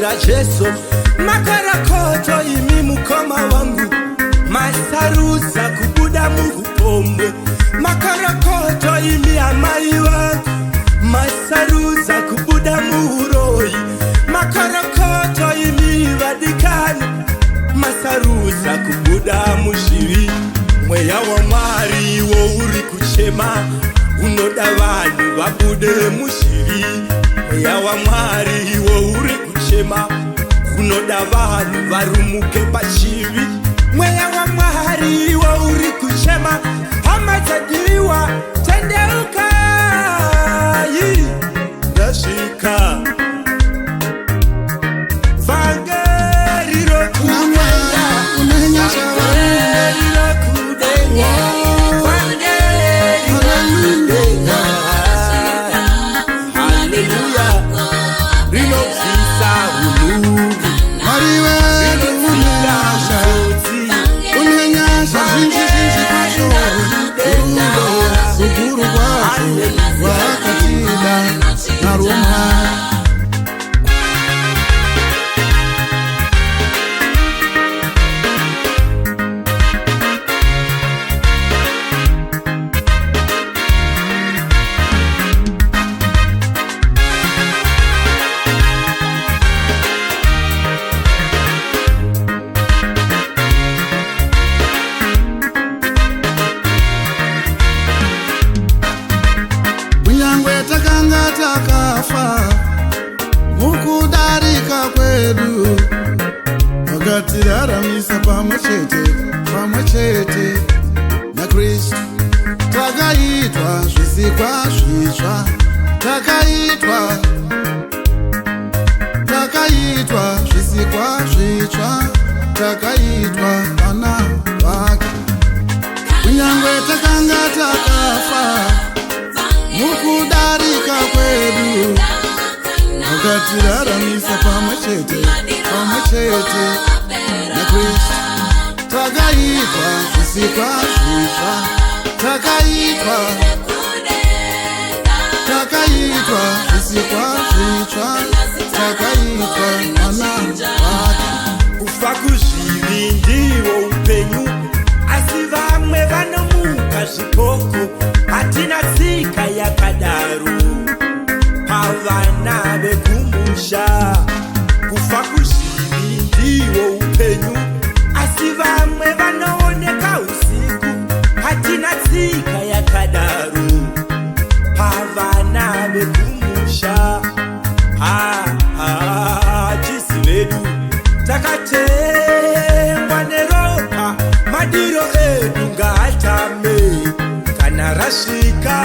la Jesu. Makarakoto imi mukoma wangu, masarusa kubuda Mungu pombe. Makarakoto imi amai wangu, masarusa kubuda muhuroi. Makarakoto imi vadikani, masarusa kubuda mushiri. Mweya wa mwari wo uri kuchema, unoda vanhu vabude mushiri. Mweya wa mwari wo uri kuchema, unoda vanhu varumuke pachivi. Mweya wa mwari wo uri kuchema, hama dzadiwa tendeuka. Ndasvika takafa mukudarika kwedu, wakatiraramisa pamwe chete na Kristu. Takaitwa zvisikwa zvitsva, takaitwa zvisikwa zvitsva, takaitwa vana vake. Kunyangwe takanga takafa mukudarika kwedu, wakatiraramisa pamwe chete na Kristu. Takaitwa zvisikwa zvitsva, takaitwa zvisikwa zvitsva, takaitwa vana vake. Kufa kuzvivi ndiwo upenyu, asi vamwe vanomuka zvikoko. Hatina tsika yakadaro pavana vekumusha. Kufa kuzvivi ndiwo upenyu, asi vamwe vanooneka usiku. Hatina tsika yakadaro pavana vekumusha. Tisi vedu takatengwa neropa, madiro edu ngaatame. Kana rasvika